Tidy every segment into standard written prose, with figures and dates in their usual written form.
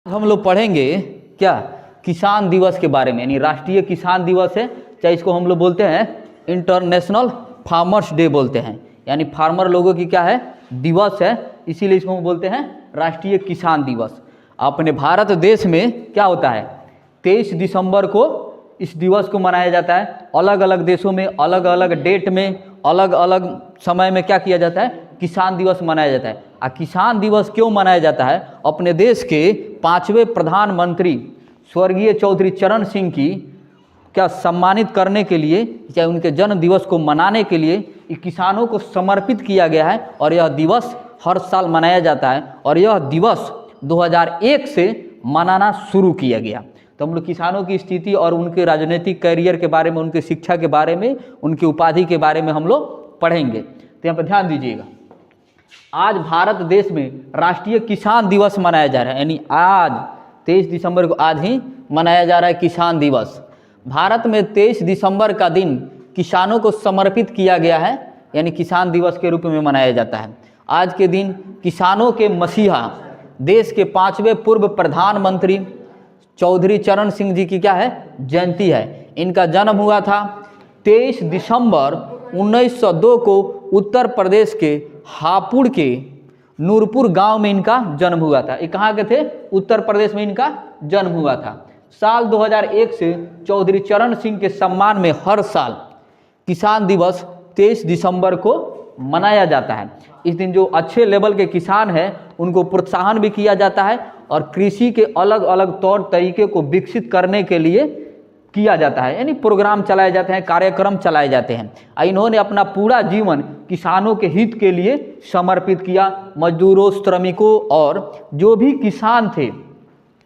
हम लोग पढ़ेंगे क्या किसान दिवस के बारे में, यानी राष्ट्रीय किसान दिवस है, चाहे इसको हम लोग बोलते हैं इंटरनेशनल फार्मर्स डे बोलते हैं, यानी फार्मर लोगों की क्या है दिवस है, इसीलिए इसको हम बोलते हैं राष्ट्रीय किसान दिवस। अपने भारत देश में क्या होता है 23 दिसंबर को इस दिवस को मनाया जाता है। अलग अलग देशों में अलग अलग डेट में अलग अलग समय में क्या किया जाता है किसान दिवस मनाया जाता है। किसान दिवस क्यों मनाया जाता है? अपने देश के 5वें प्रधानमंत्री स्वर्गीय चौधरी चरण सिंह की क्या सम्मानित करने के लिए, चाहे उनके जन्म दिवस को मनाने के लिए किसानों को समर्पित किया गया है और यह दिवस हर साल मनाया जाता है। और यह दिवस 2001 से मनाना शुरू किया गया। तो हम लोग किसानों की स्थिति और उनके राजनीतिक कैरियर के बारे में, उनके शिक्षा के बारे में, उनकी उपाधि के बारे में हम लोग पढ़ेंगे। तो यहाँ पर ध्यान दीजिएगा, आज भारत देश में राष्ट्रीय किसान दिवस मनाया जा रहा है, यानी आज 23 दिसंबर को आज ही मनाया जा रहा है किसान दिवस। भारत में 23 दिसंबर का दिन किसानों को समर्पित किया गया है, यानी किसान दिवस के रूप में मनाया जाता है। आज के दिन किसानों के मसीहा देश के 5वें पूर्व प्रधानमंत्री चौधरी चरण सिंह जी की क्या है जयंती है। इनका जन्म हुआ था 23 दिसंबर 1902 को उत्तर प्रदेश के हापुड़ के नूरपुर गांव में इनका जन्म हुआ था। ये कहाँ के थे? उत्तर प्रदेश में इनका जन्म हुआ था। साल 2001 से चौधरी चरण सिंह के सम्मान में हर साल किसान दिवस 23 दिसंबर को मनाया जाता है। इस दिन जो अच्छे लेवल के किसान हैं उनको प्रोत्साहन भी किया जाता है और कृषि के अलग अलग तौर तरीके को विकसित करने के लिए किया जाता है, यानी प्रोग्राम चलाए जाते हैं, कार्यक्रम चलाए जाते हैं। इन्होंने अपना पूरा जीवन किसानों के हित के लिए समर्पित किया। मजदूरों, श्रमिकों और जो भी किसान थे,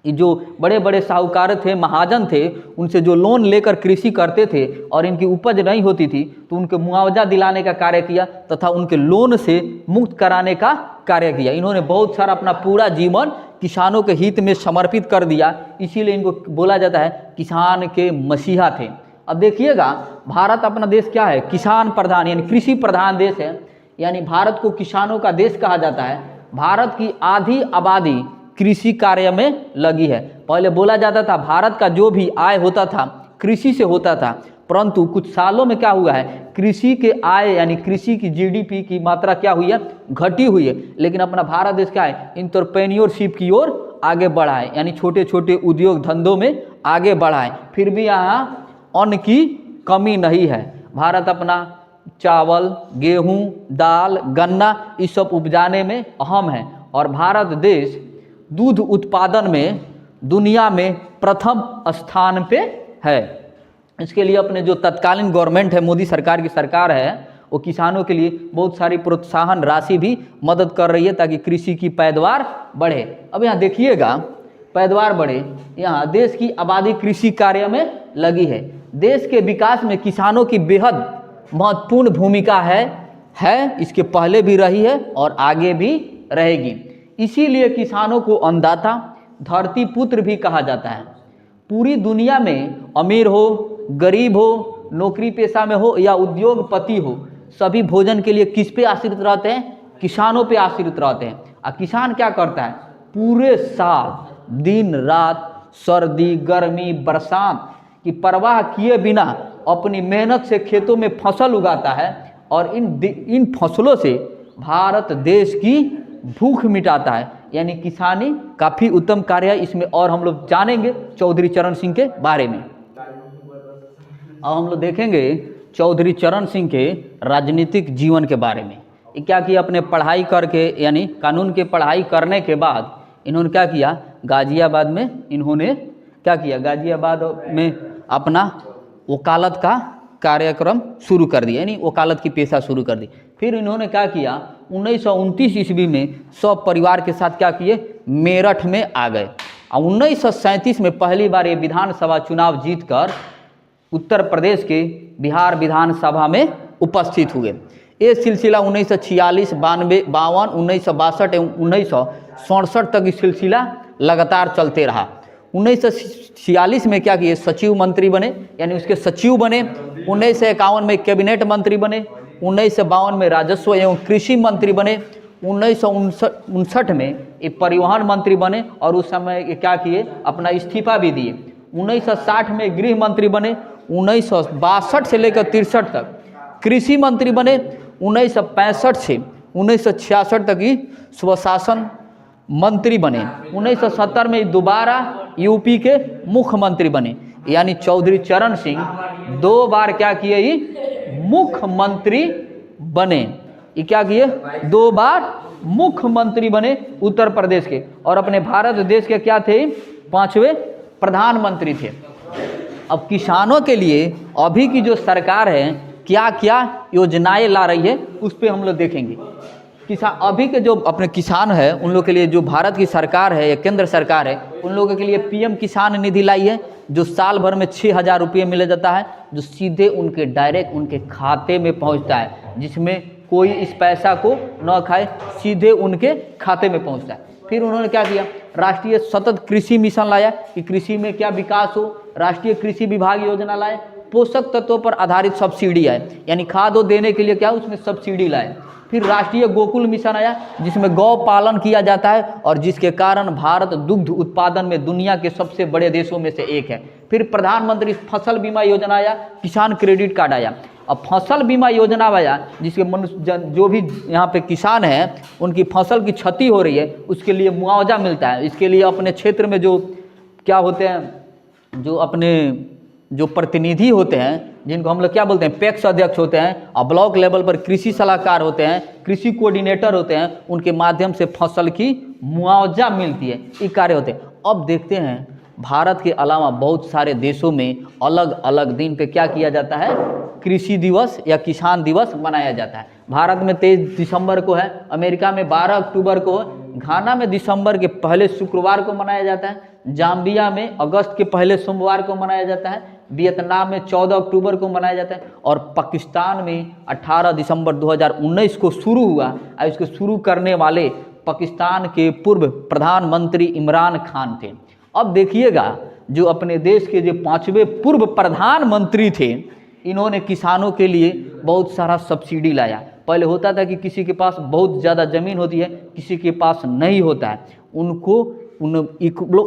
जो बड़े बड़े साहूकार थे, महाजन थे, उनसे जो लोन लेकर कृषि करते थे और इनकी उपज नहीं होती थी तो उनको मुआवजा दिलाने का कार्य किया तथा उनके लोन से मुक्त कराने का कार्य किया। इन्होंने बहुत सारा अपना पूरा जीवन किसानों के हित में समर्पित कर दिया, इसीलिए इनको बोला जाता है किसान के मसीहा थे। अब देखिएगा, भारत अपना देश क्या है किसान प्रधान यानी कृषि प्रधान देश है, यानी भारत को किसानों का देश कहा जाता है। भारत की आधी आबादी कृषि कार्य में लगी है। पहले बोला जाता था भारत का जो भी आय होता था कृषि से होता था, परंतु कुछ सालों में क्या हुआ है कृषि के आय यानी कृषि की जीडीपी की मात्रा क्या हुई है घटी हुई है। लेकिन अपना भारत देश क्या है एंटरप्रेन्योरशिप की ओर आगे बढ़ा है, यानी छोटे छोटे उद्योग धंधों में आगे बढ़ा है। फिर भी यहाँ अन्न की कमी नहीं है। भारत अपना चावल, गेहूँ, दाल, गन्ना इस सब उपजाने में अहम है और भारत देश दूध उत्पादन में दुनिया में प्रथम स्थान पे है। इसके लिए अपने जो तत्कालीन गवर्नमेंट है, मोदी सरकार की सरकार है, वो किसानों के लिए बहुत सारी प्रोत्साहन राशि भी मदद कर रही है ताकि कृषि की पैदावार बढ़े। अब यहाँ देखिएगा, पैदावार बढ़े, यहाँ देश की आबादी कृषि कार्य में लगी है। देश के विकास में किसानों की बेहद महत्वपूर्ण भूमिका है, इसके पहले भी रही है और आगे भी रहेगी। इसीलिए किसानों को अन्नदाता, धरती पुत्र भी कहा जाता है। पूरी दुनिया में अमीर हो, गरीब हो, नौकरी पेशा में हो या उद्योगपति हो, सभी भोजन के लिए किस पे आश्रित रहते हैं? किसानों पे आश्रित रहते हैं। किसान क्या करता है पूरे साल दिन रात सर्दी गर्मी बरसात की परवाह किए बिना अपनी मेहनत से खेतों में फसल उगाता है और इन फसलों से भारत देश की भूख मिटाता है। यानी किसानी काफ़ी उत्तम कार्य है। इसमें और हम लोग जानेंगे चौधरी चरण सिंह के बारे में। अब हम लोग देखेंगे चौधरी चरण सिंह के राजनीतिक जीवन के बारे में। ये क्या किया, अपने पढ़ाई करके यानी कानून के पढ़ाई करने के बाद इन्होंने क्या किया, गाजियाबाद में इन्होंने क्या किया, गाजियाबाद में अपना वकालत का कार्यक्रम शुरू कर दिया, यानी वकालत की पेशा शुरू कर दी। फिर इन्होंने क्या किया, 1929 ईस्वी में सब परिवार के साथ क्या किए, मेरठ में आ गए। और 1937 में पहली बार ये विधानसभा चुनाव जीतकर उत्तर प्रदेश के बिहार विधानसभा में उपस्थित हुए। ये सिलसिला 1946, 92, 52, 1962 एवं 1967 तक ये सिलसिला लगातार चलते रहा। 1946 में क्या किए, सचिव मंत्री बने, यानी उसके सचिव बने। 1951 में कैबिनेट मंत्री बने। 1952 में राजस्व एवं कृषि मंत्री बने। 1959 में ये परिवहन मंत्री बने और उस समय ये क्या किए, अपना इस्तीफा भी दिए। 1960 में गृह मंत्री बने, 1962 से लेकर 63 तक कृषि मंत्री बने, 1965 से 1966 तक ही स्वशासन मंत्री बने, 1970 में दोबारा यूपी के मुख्यमंत्री बने। यानी चौधरी चरण सिंह 2 बार क्या किए, ये मुख्यमंत्री बने। ये क्या किए, 2 बार मुख्यमंत्री बने उत्तर प्रदेश के, और अपने भारत देश के क्या थे, 5वें प्रधानमंत्री थे। अब किसानों के लिए अभी की जो सरकार है क्या क्या योजनाएं ला रही है उस पर हम लोग देखेंगे। किसान अभी के जो अपने किसान है उन लोग के लिए जो भारत की सरकार है या केंद्र सरकार है उन लोगों के लिए पीएम किसान निधि लाई है, जो साल भर में 6,000 रुपये मिला जाता है, जो सीधे उनके डायरेक्ट उनके खाते में पहुंचता है, जिसमें कोई इस पैसा को न खाए, सीधे उनके खाते में पहुंचता है। फिर उन्होंने क्या किया, राष्ट्रीय सतत कृषि मिशन लाया कि कृषि में क्या विकास हो, राष्ट्रीय कृषि विभाग योजना लाए, पोषक तत्वों पर आधारित सब्सिडी आए, यानी खाद देने के लिए क्या उसमें सब्सिडी लाए। फिर राष्ट्रीय गोकुल मिशन आया जिसमें गौ पालन किया जाता है और जिसके कारण भारत दुग्ध उत्पादन में दुनिया के सबसे बड़े देशों में से एक है। फिर प्रधानमंत्री फसल बीमा योजना आया, किसान क्रेडिट कार्ड आया। अब फसल बीमा योजना आया जिसके मनुष्य जो भी यहाँ पे किसान हैं उनकी फसल की क्षति हो रही है उसके लिए मुआवजा मिलता है। इसके लिए अपने क्षेत्र में जो क्या होते हैं, जो अपने जो प्रतिनिधि होते हैं जिनको हम लोग क्या बोलते हैं, पैक्स अध्यक्ष होते हैं, और ब्लॉक लेवल पर कृषि सलाहकार होते हैं, कृषि कोऑर्डिनेटर होते हैं, उनके माध्यम से फसल की मुआवजा मिलती है, ये कार्य होते हैं। अब देखते हैं भारत के अलावा बहुत सारे देशों में अलग अलग दिन पे क्या किया जाता है, कृषि दिवस या किसान दिवस मनाया जाता है। भारत में 23 दिसंबर को है, अमेरिका में 12 अक्टूबर को, घाना में दिसंबर के पहले शुक्रवार को मनाया जाता है, जाम्बिया में अगस्त के पहले सोमवार को मनाया जाता है, वियतनाम में 14 अक्टूबर को मनाया जाता है, और पाकिस्तान में 18 दिसंबर 2019 को शुरू हुआ। और इसको शुरू करने वाले पाकिस्तान के पूर्व प्रधानमंत्री इमरान खान थे। अब देखिएगा जो अपने देश के जो 5वें पूर्व प्रधानमंत्री थे, इन्होंने किसानों के लिए बहुत सारा सब्सिडी लाया। पहले होता था कि किसी के पास बहुत ज़्यादा ज़मीन होती है, किसी के पास नहीं होता है, उनको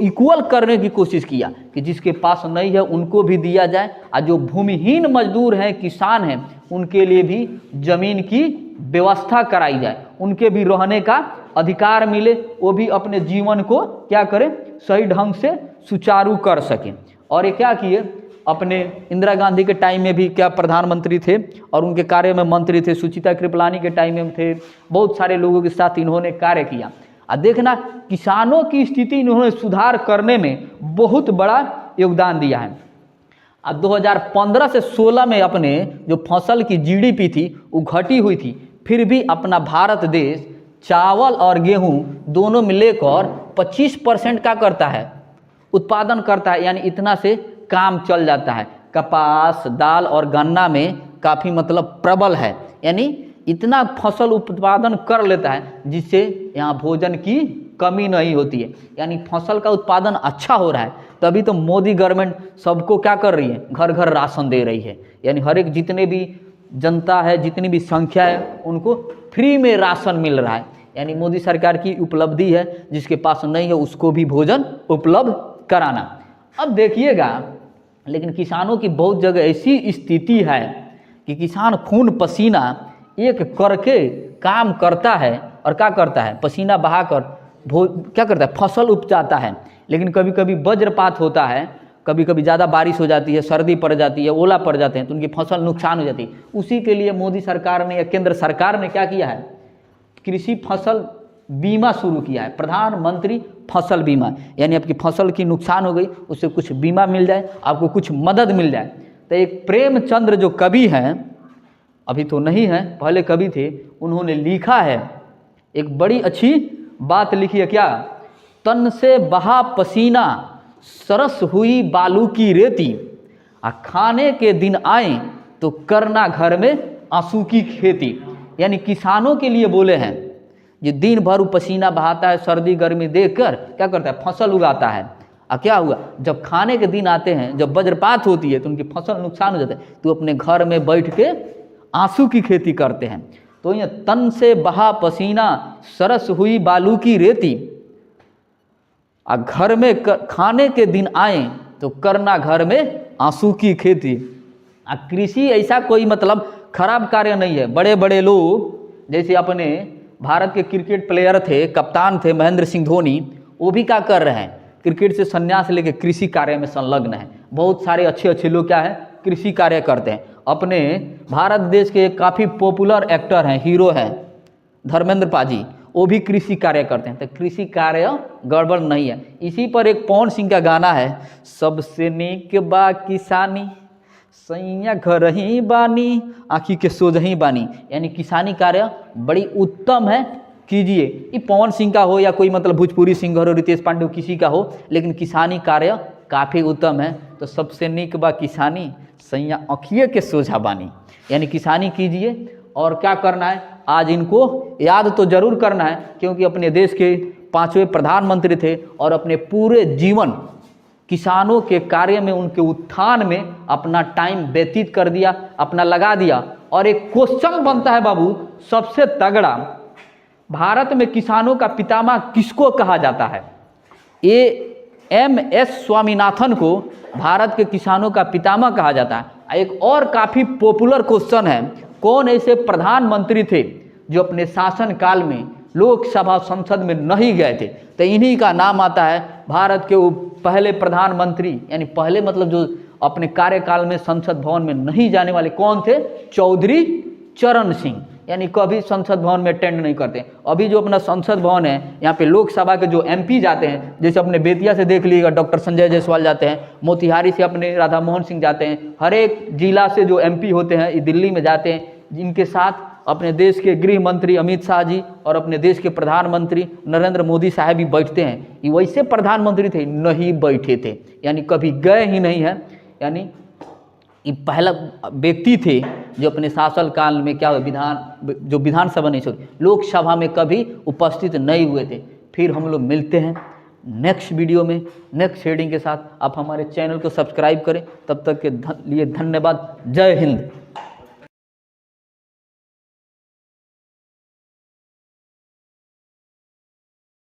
इक्वल करने की कोशिश किया कि जिसके पास नहीं है उनको भी दिया जाए, और जो भूमिहीन मजदूर हैं, किसान हैं, उनके लिए भी ज़मीन की व्यवस्था कराई जाए, उनके भी रहने का अधिकार मिले, वो भी अपने जीवन को क्या करें, सही ढंग से सुचारू कर सकें। और ये क्या किए, अपने इंदिरा गांधी के टाइम में भी क्या प्रधानमंत्री थे और उनके कार्य में मंत्री थे, सुचिता कृपलानी के टाइम में थे, बहुत सारे लोगों के साथ इन्होंने कार्य किया। और देखना किसानों की स्थिति इन्होंने सुधार करने में बहुत बड़ा योगदान दिया है। अब 2015 से 16 में अपने जो फसल की जीडीपी थी वो घटी हुई थी, फिर भी अपना भारत देश चावल और गेहूं दोनों में लेकर 25% का करता है, उत्पादन करता है, यानी इतना से काम चल जाता है। कपास, दाल और गन्ना में काफ़ी मतलब प्रबल है, यानी इतना फसल उत्पादन कर लेता है जिससे यहाँ भोजन की कमी नहीं होती है, यानी फसल का उत्पादन अच्छा हो रहा है। तभी तो मोदी गवर्नमेंट सबको क्या कर रही है, घर घर राशन दे रही है, यानी हर एक जितने भी जनता है, जितनी भी संख्या है, उनको फ्री में राशन मिल रहा है। यानी मोदी सरकार की उपलब्धि है, जिसके पास नहीं है उसको भी भोजन उपलब्ध कराना। अब देखिएगा, लेकिन किसानों की बहुत जगह ऐसी स्थिति है कि किसान खून पसीना एक करके काम करता है, और क्या करता है, पसीना बहाकर क्या करता है, फसल उपजाता है। लेकिन कभी कभी वज्रपात होता है, कभी कभी ज़्यादा बारिश हो जाती है, सर्दी पड़ जाती है, ओला पड़ जाते हैं, तो उनकी फसल नुकसान हो जाती है। उसी के लिए मोदी सरकार ने या केंद्र सरकार ने क्या किया है, कृषि फसल बीमा शुरू किया है, प्रधानमंत्री फसल बीमा, यानी आपकी फसल की नुकसान हो गई उससे कुछ बीमा मिल जाए, आपको कुछ मदद मिल जाए। तो एक प्रेमचंद्र जो कवि हैं, अभी तो नहीं है, पहले कवि थे, उन्होंने लिखा है, एक बड़ी अच्छी बात लिखी है, क्या, तन से बहा पसीना सरस हुई बालू की रेती, खाने के दिन आए तो करना घर में आंसू की खेती। यानी किसानों के लिए बोले हैं, ये दिन भर पसीना बहाता है, सर्दी गर्मी देखकर क्या करता है, फसल उगाता है, और क्या हुआ, जब खाने के दिन आते हैं, जब वज्रपात होती है तो उनकी फसल नुकसान हो जाता है, तो अपने घर में बैठ के आंसू की खेती करते हैं। तो ये तन से बहा पसीना सरस हुई बालू की रेती, आ घर में खाने के दिन आए तो करना घर में आंसू की खेती। कृषि ऐसा कोई मतलब खराब कार्य नहीं है। बड़े बड़े लोग जैसे अपने भारत के क्रिकेट प्लेयर थे, कप्तान थे महेंद्र सिंह धोनी, वो भी क्या कर रहे हैं, क्रिकेट से संन्यास लेके कृषि कार्य में संलग्न है। बहुत सारे अच्छे अच्छे लोग क्या है, कृषि कार्य करते हैं। अपने भारत देश के काफ़ी पॉपुलर एक्टर हैं, हीरो हैं धर्मेंद्र पाजी, वो भी कृषि कार्य करते हैं। तो कृषि कार्य गड़बड़ नहीं है। इसी पर एक पवन सिंह का गाना है, सबसे नीक बा किसानी सैया घर ही बानी आँखी के सोझही बानी, यानी किसानी कार्य बड़ी उत्तम है, कीजिए। ये पवन सिंह का हो या कोई मतलब भोजपुरी सिंगर हो, रितेश पांडे हो, किसी का हो, लेकिन किसानी कार्य काफ़ी उत्तम है। तो सबसे नीक बा किसानी सैया आँखिए के सोझा बानी, यानी किसानी कीजिए। और क्या करना है, आज इनको याद तो जरूर करना है, क्योंकि अपने देश के 5वें प्रधानमंत्री थे और अपने पूरे जीवन किसानों के कार्य में, उनके उत्थान में अपना टाइम व्यतीत कर दिया, अपना लगा दिया। और एक क्वेश्चन बनता है बाबू सबसे तगड़ा, भारत में किसानों का पितामह किसको कहा जाता है? ये MS स्वामीनाथन को भारत के किसानों का पितामह कहा जाता है। एक और काफ़ी पॉपुलर क्वेश्चन है, कौन ऐसे प्रधानमंत्री थे जो अपने शासन काल में लोकसभा संसद में नहीं गए थे? तो इन्हीं का नाम आता है भारत के पहले प्रधानमंत्री, यानी पहले मतलब जो अपने कार्यकाल में संसद भवन में नहीं जाने वाले कौन थे? चौधरी चरण सिंह, यानी कभी संसद भवन में अटेंड नहीं करते। अभी जो अपना संसद भवन है, यहाँ पे लोकसभा के जो MP जाते हैं, जैसे अपने बेतिया से देख लीजिएगा डॉक्टर संजय जायसवाल जाते हैं, मोतिहारी से अपने राधा मोहन सिंह जाते हैं, हर एक जिला से जो MP होते हैं ये दिल्ली में जाते हैं, जिनके साथ अपने देश के गृह मंत्री अमित शाह जी और अपने देश के प्रधानमंत्री नरेंद्र मोदी साहब भी बैठते हैं। ये वैसे प्रधानमंत्री थे, नहीं बैठे थे, यानी कभी गए ही नहीं है। यानी ये पहला व्यक्ति थे जो अपने शासन काल में क्या जो विधानसभा नहीं सॉरी लोकसभा में कभी उपस्थित नहीं हुए थे। फिर हम लोग मिलते हैं नेक्स्ट वीडियो में नेक्स्ट हेडिंग के साथ। आप हमारे चैनल को सब्सक्राइब करें। तब तक के लिए धन्यवाद। जय हिंद।